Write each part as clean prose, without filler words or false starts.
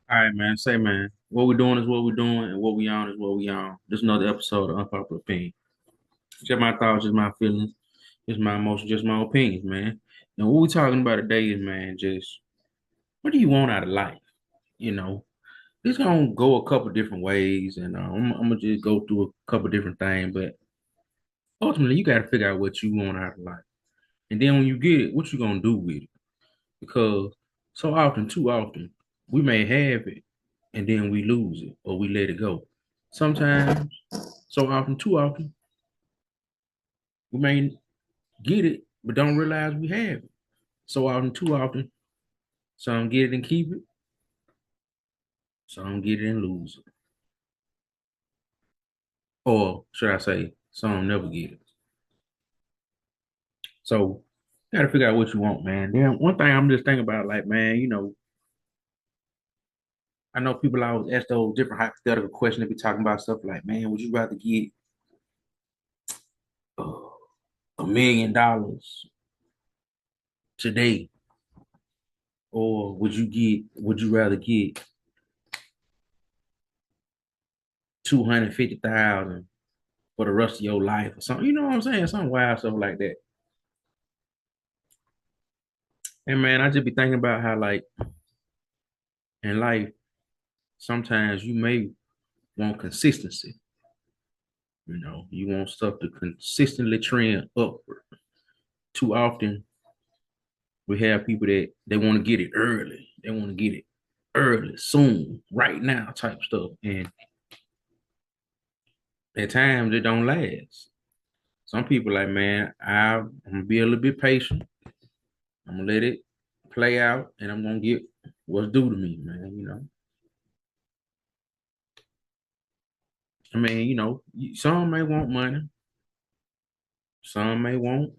All right, man. Say, man, what we're doing is what we're doing, and what we on is what we on. This is another episode of Unpopular Opinion. Just my thoughts, just my feelings, just my emotions, just my opinions, man. And what we're talking about today is, man, just what do you want out of life? You know, it's gonna go a couple different ways, and I'm gonna just go through a couple different things. But ultimately, you got to figure out what you want out of life, and then when you get it, what you gonna do with it? Because so often, too often, we may have it and then we lose it or we let it go. Sometimes, so often, too often, we may get it but don't realize we have it. So often, too often, some get it and keep it, some get it and lose it. Or should I say, some never get it. So you gotta figure out what you want, man. Then one thing I'm just thinking about, like, man, I know people always ask those different hypothetical questions. They be talking about stuff like, man, would you rather get uh, $1 million today, or would you rather get 250,000 for the rest of your life or something? You know what I'm saying? Some wild stuff like that. And man, I just be thinking about how, like, in life, sometimes you may want consistency. You want stuff to consistently trend upward. Too often we have people that they want to get it early. They want to get it early, soon, right now type stuff. And at times it don't last. Some people like, man, I'm gonna be a little bit patient. I'm gonna let it play out, and I'm gonna get what's due to me, man. I mean, some may want money, some may want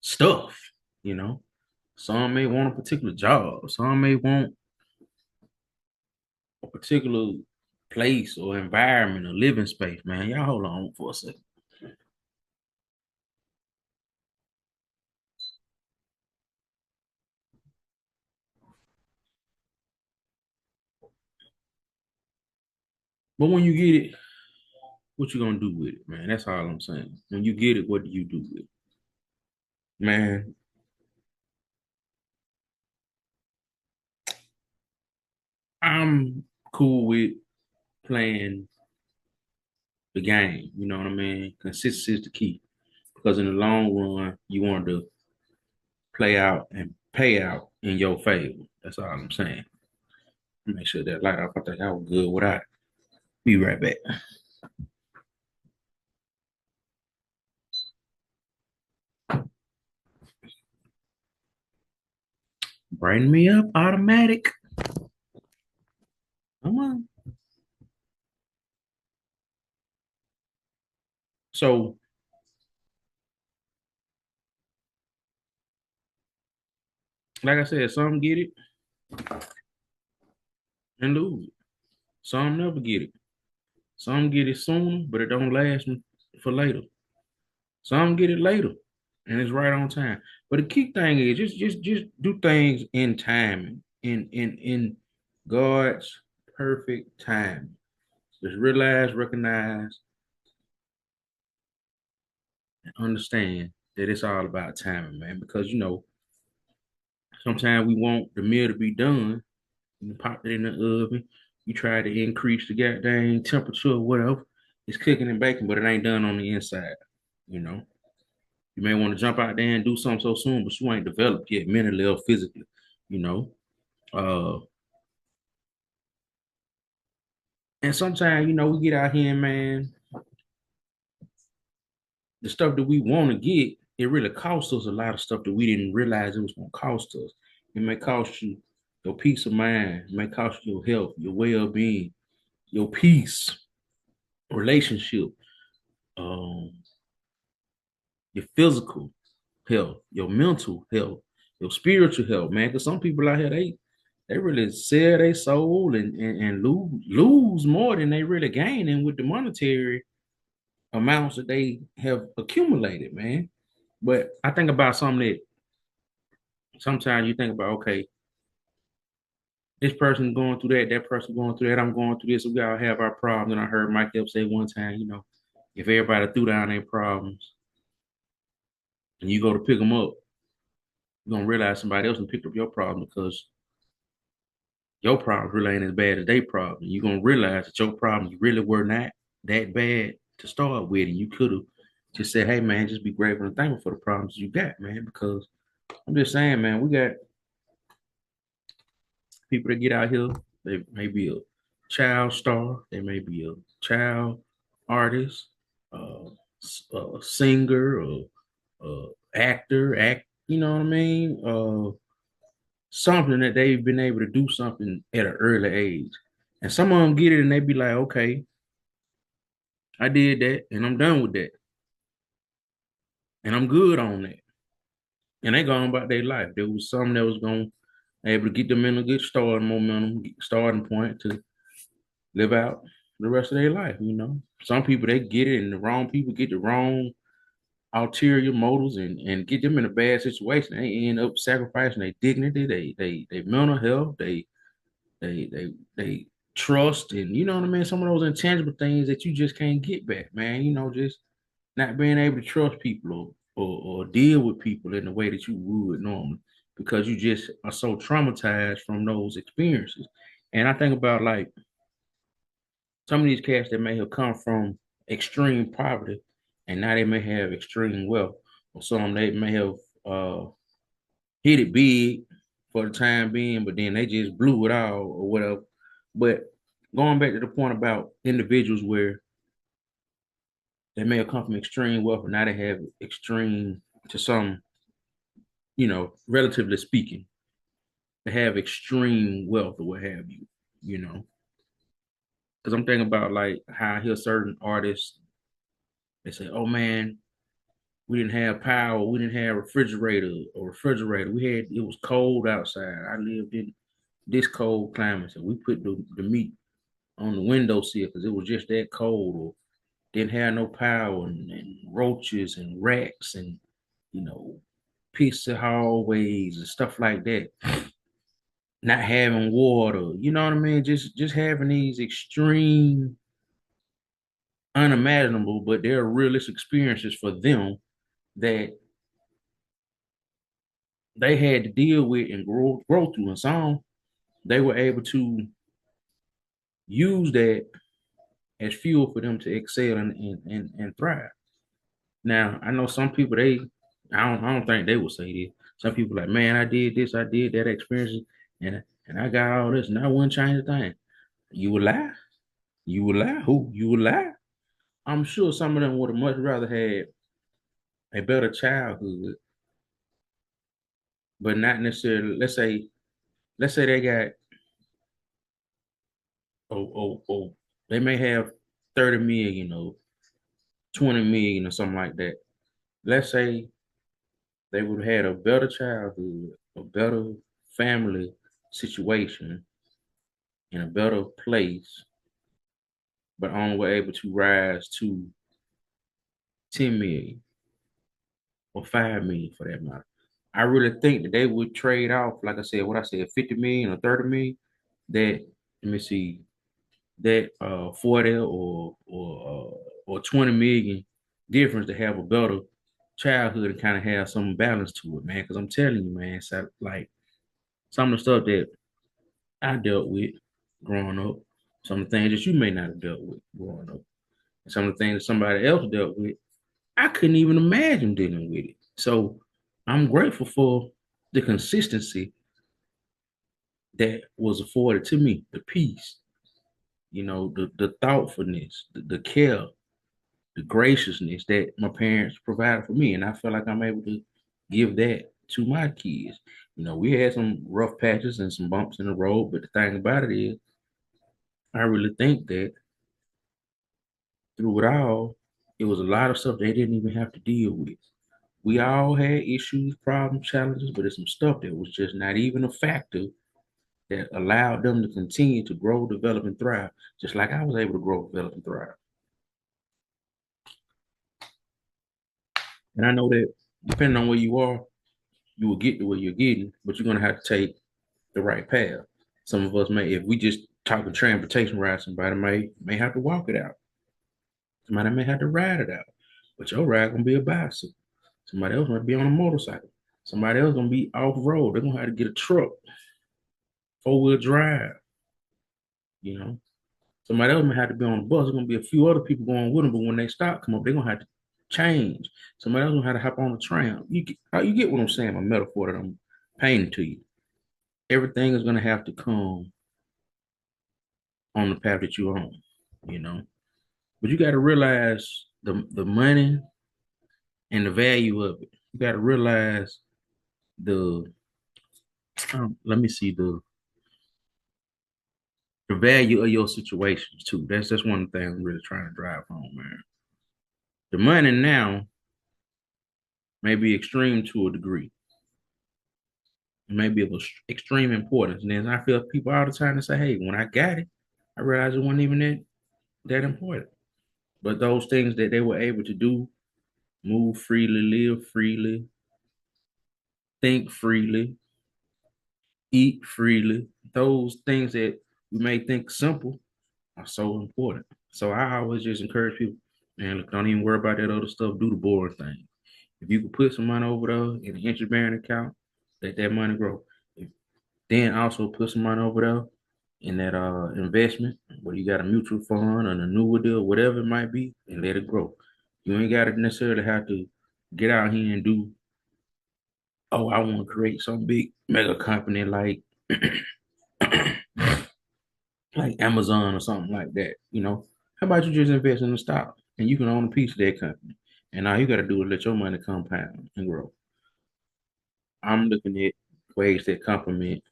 stuff, you know. Some may want a particular job, some may want a particular place or environment or living space, man. Y'all hold on for a second. But when you get it, what you gonna do with it, man? That's all I'm saying. When you get it, what do you do with it? Man, I'm cool with playing the game. You know what I mean? Consistency is the key. Because in the long run, you want to play out and pay out in your favor. That's all I'm saying. Make sure that light off. I think I was good with that. Be right back. Bring me up, automatic. Come on. So, like I said, some get it and lose it. Some never get it. Some get it sooner, but it don't last for later. Some get it later, and it's right on time. But the key thing is just do things in time, in God's perfect time. Just realize, recognize, and understand that it's all about timing, man. Because sometimes we want the meal to be done, and you pop it in the oven. You try to increase the goddamn temperature or whatever. It's cooking and baking, but it ain't done on the inside. You know. You may want to jump out there and do something so soon, but you ain't developed yet mentally or physically, you know. Uh, and sometimes, we get out here and, man, the stuff that we want to get, it really costs us a lot of stuff that we didn't realize it was going to cost us. It may cost you your peace of mind, it may cost you your health, your well-being, your peace, relationship, um, your physical health, your mental health, your spiritual health, man. Because some people out here, they really sell their soul and lose more than they really gaining with the monetary amounts that they have accumulated, man. But I think about something that sometimes you think about, okay, this person going through that, that person going through that, I'm going through this. We all have our problems. And I heard Mike Epps say one time, if everybody threw down their problems and you go to pick them up, you're gonna realize somebody else picked up your problem because your problems really ain't as bad as their problem. You're gonna realize that your problems really were not that bad to start with, and you could have just said, "Hey, man, just be grateful and thankful for the problems you got, man." Because I'm just saying, man, we got people that get out here. They may be a child star, they may be a child artist, uh, a singer, or actor, act. You know what I mean? Something that they've been able to do something at an early age. And some of them get it and they be like, okay, I did that and I'm done with that. And I'm good on that. And they go on about their life. There was something that was going to able to get them in a good starting momentum, starting point to live out the rest of their life. Some people they get it and the wrong people get the wrong ulterior motives and get them in a bad situation. They end up sacrificing their dignity, they mental health, they trust, and you know what I mean. Some of those intangible things that you just can't get back, man. Just not being able to trust people or deal with people in the way that you would normally because you just are so traumatized from those experiences. And I think about like some of these cats that may have come from extreme poverty and now they may have extreme wealth, or some they may have hit it big for the time being, but then they just blew it all or whatever. But going back to the point about individuals where they may have come from extreme wealth, but now they have extreme to some, relatively speaking, they have extreme wealth or what have you, you know. Because I'm thinking about like how I hear certain artists, they say, oh man, we didn't have power, we didn't have refrigerator. It was cold outside. I lived in this cold climate. So we put the meat on the windowsill because it was just that cold, or didn't have no power and roaches and rats and you know pissy hallways and stuff like that. Not having water, you know what I mean? Just having these extreme, unimaginable, but they're realistic experiences for them that they had to deal with and grow through. And some they were able to use that as fuel for them to excel and thrive. Now, I know some people I don't think they will say this. Some people like, man, I did this, I did that experience, and I got all this, and I wouldn't change a thing. You would lie. You would lie. Who? You would lie. I'm sure some of them would have much rather had a better childhood, but not necessarily. Let's say they got they may have 30 million or 20 million or something like that. Let's say they would have had a better childhood, a better family situation in a better place, but only were able to rise to 10 million or 5 million for that matter. I really think that they would trade off, like I said, what I said, 50 million or 30 million, that let me see, that 40 or 20 million difference to have a better childhood and kind of have some balance to it, man. Because I'm telling you, man, so like some of the stuff that I dealt with growing up, some of the things that you may not have dealt with growing up, and some of the things that somebody else dealt with, I couldn't even imagine dealing with it. So I'm grateful for the consistency that was afforded to me, the peace, the thoughtfulness, the care, the graciousness that my parents provided for me. And I feel like I'm able to give that to my kids. We had some rough patches and some bumps in the road, but the thing about it is, I really think that through it all, it was a lot of stuff they didn't even have to deal with. We all had issues, problems, challenges, but it's some stuff that was just not even a factor that allowed them to continue to grow, develop, and thrive, just like I was able to grow, develop, and thrive. And I know that depending on where you are, you will get to where you're getting, but you're going to have to take the right path. Some of us may, if we just talk of transportation rides, somebody may have to walk it out. Somebody may have to ride it out. But your ride gonna be a bicycle. Somebody else might be on a motorcycle. Somebody else gonna be off road. They're gonna have to get a truck, 4-wheel drive, you know. Somebody else may have to be on the bus. There's gonna be a few other people going with them, but when they stop, come up, they're gonna have to change. Somebody else gonna have to hop on the tram. You get what I'm saying? My metaphor that I'm painting to you. Everything is gonna have to come on the path that you're on, you know. But you got to realize the money and the value of it. You got to realize the let me see the value of your situations too. That's one of the things I'm really trying to drive home, man. The money now may be extreme to a degree. It may be of extreme importance. And then I feel people all the time that say, "Hey, when I got it, I realized it wasn't even that important." But those things that they were able to do, move freely, live freely, think freely, eat freely, those things that we may think simple are so important. So I always just encourage people, man, look, don't even worry about that other stuff. Do the boring thing. If you can put some money over there in an interest bearing account, let that money grow. Then also put some money over there in that investment, whether you got a mutual fund or an annuity or whatever it might be, and let it grow. You ain't got to necessarily have to get out here and do, oh, I want to create some big mega company like Amazon or something like that. How about you just invest in the stock and you can own a piece of that company? And all you got to do is let your money compound and grow. I'm looking at ways that complement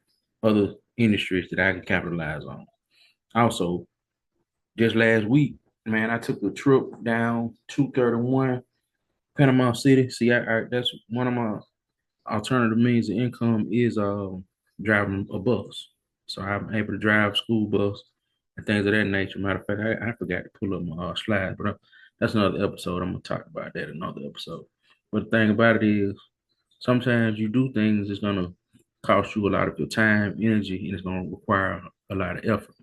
other industries that I can capitalize on. Also, just last week, man, I took a trip down 231 Panama City. See, that's one of my alternative means of income is driving a bus. So I'm able to drive school bus and things of that nature. Matter of fact, I forgot to pull up my slides, but that's another episode. I'm gonna talk about that in another episode. But the thing about it is, sometimes you do things that's gonna cost you a lot of your time, energy, and it's gonna require a lot of effort.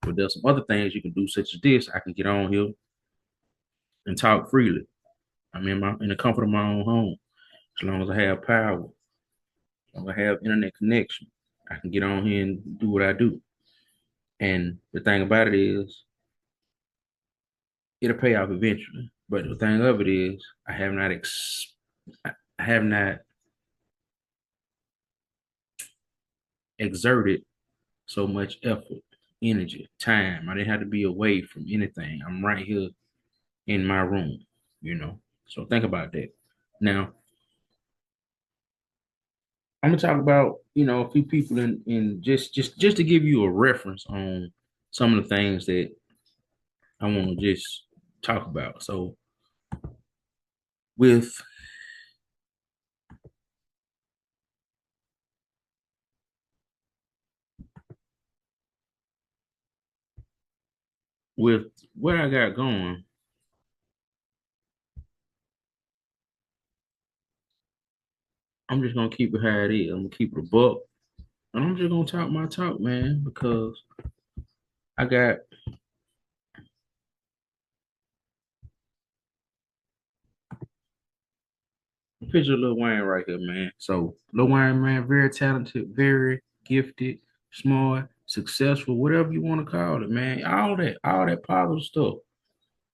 But there's some other things you can do, such as this. I can get on here and talk freely. I'm in the comfort of my own home, as long as I have power, as long as I have internet connection. I can get on here and do what I do. And the thing about it is, it'll pay off eventually. But the thing of it is, I have not exerted so much effort, energy, time. I didn't have to be away from anything. I'm right here in my room, you know. So think about that. Now, I'm gonna talk about, a few people in just to give you a reference on some of the things that I want to just talk about. So with with what I got going, I'm just gonna keep it how it is. I'm gonna keep it a buck. And I'm just gonna talk my talk, man, because I got a picture of Lil Wayne right here, man. So Lil Wayne, man, very talented, very gifted, smart, successful, whatever you want to call it, man. All that positive stuff.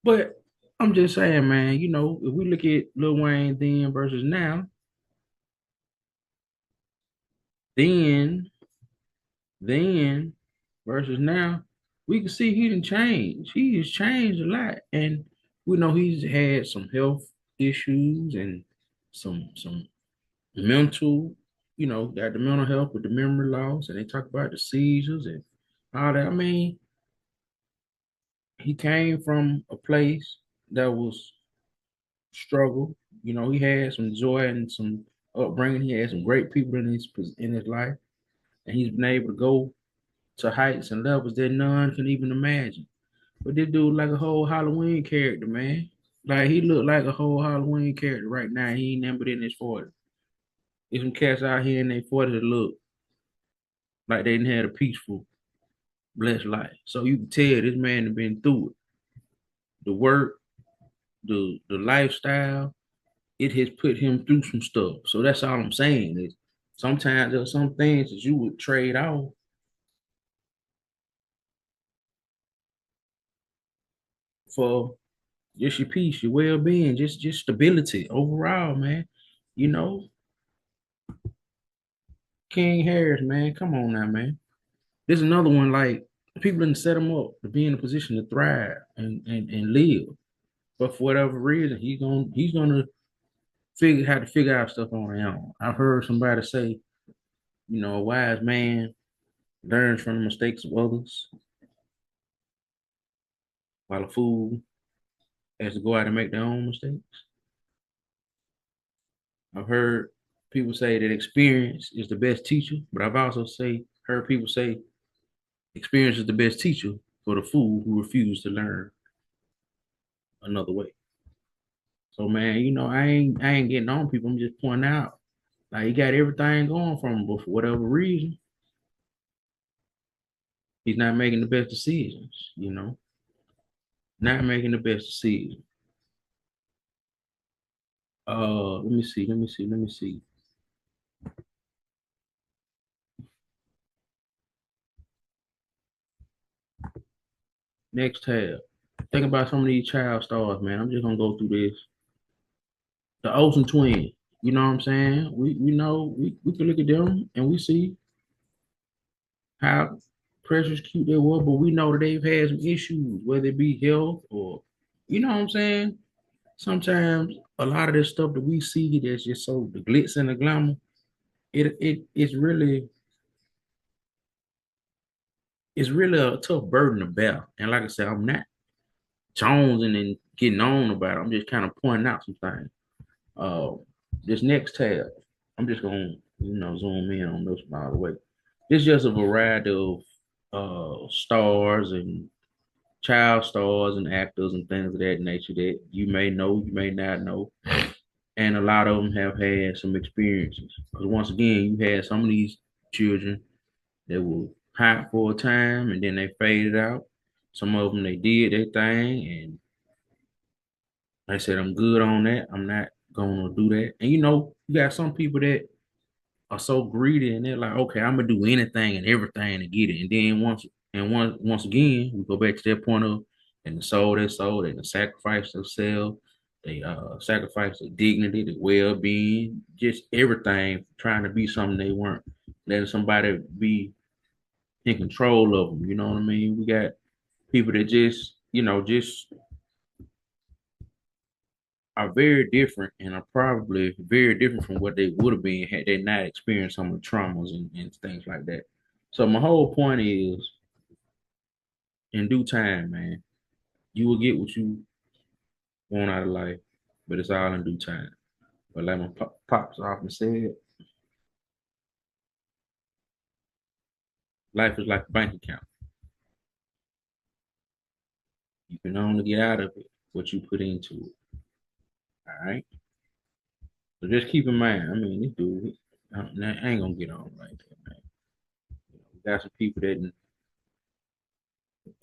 But I'm just saying, man, if we look at Lil Wayne then versus now, then, then versus now, we can see he didn't change. He has changed a lot. And we know he's had some health issues and some mental, got the mental health with the memory loss, and they talk about the seizures and all that. I mean, he came from a place that was struggle. He had some joy and some upbringing. He had some great people in his life, and he's been able to go to heights and levels that none can even imagine. But this dude like a whole Halloween character, man. Like he looked like a whole Halloween character right now. He ain't never in his 40s. There's some cats out here in their 40s that look like they didn't have a peaceful, blessed life. So you can tell this man had been through it. The work, the lifestyle, it has put him through some stuff. So that's all I'm saying is sometimes there's some things that you would trade off for just your peace, your well-being, just stability overall, man. You know, King Harris, man, come on now, man. There's another one like people didn't set him up to be in a position to thrive and live. But for whatever reason, he's gonna figure how to figure out stuff on their own. I've heard somebody say, a wise man learns from the mistakes of others, while a fool has to go out and make their own mistakes. I've heard people say that experience is the best teacher, but I've also heard people say experience is the best teacher for the fool who refuses to learn another way. So man, I ain't getting on people. I'm just pointing out like he got everything going from him, but for whatever reason, he's not making the best decisions. Not making the best decision. Let me see. Next tab. Think about some of these child stars, man. I'm just gonna go through this. The Olsen twins. You know what I'm saying? We know we can look at them and we see how precious cute they were, but we know that they've had some issues, whether it be health or you know what I'm saying? Sometimes a lot of this stuff that we see that's just so the glitz and the glamour, it's really a tough burden to bear. And like I said, I'm not jonesing and getting on about it. I'm just kind of pointing out some things. Uh, this next tab, I'm just gonna zoom in on this by the way. It's just a variety of stars and child stars and actors and things of that nature that you may know, you may not know, and a lot of them have had some experiences. Because once again, you had some of these children that were hot for a time and then they faded out. Some of them they did their thing and I said I'm good on that. I'm not gonna do that. And you got some people that are so greedy and they're like, okay, I'm gonna do anything and everything to get it. And then once again, we go back to that point of and the soul they sold and the sacrifice themselves, they sacrifice their dignity, their well-being, just everything, trying to be something they weren't, letting somebody be in control of them. You know what I mean? We got people that just are very different and are probably very different from what they would have been had they not experienced some of the traumas and things like that. So my whole point is, in due time, man, you will get what you want out of life, but it's all in due time. But like my pops often said, life is like a bank account. You can only get out of it what you put into it. All right. So just keep in mind. I mean, this dude, I ain't gonna get on like that, man. We got some people that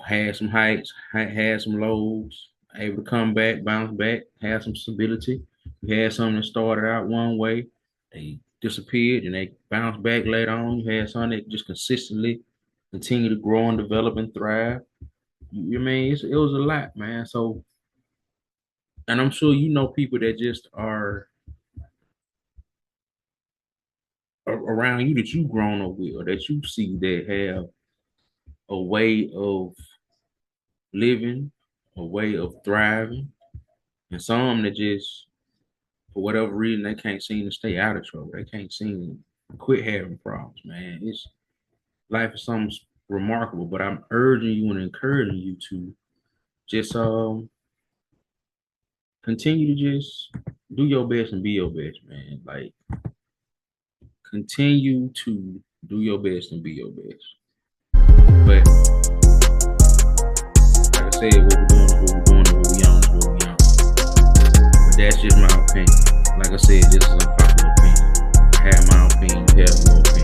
had some heights, had some lows, able to come back, bounce back, have some stability. You had some that started out one way, they disappeared and they bounced back later on. You had some that just consistently continue to grow and develop and thrive. You mean it was a lot, man. So, and I'm sure you know people that just are around you that you've grown up with or that you see that have a way of living, a way of thriving, and some that just for whatever reason they can't seem to stay out of trouble. They can't seem to quit having problems, man. It's life is something remarkable, but I'm urging you and encouraging you to just continue to just do your best and be your best, man. Like continue to do your best and be your best. But like I said, what we're doing is what we're doing, and what we on is what we on. But that's just my opinion. Like I said, this is unpopular opinion. I have my opinion, you have your opinion.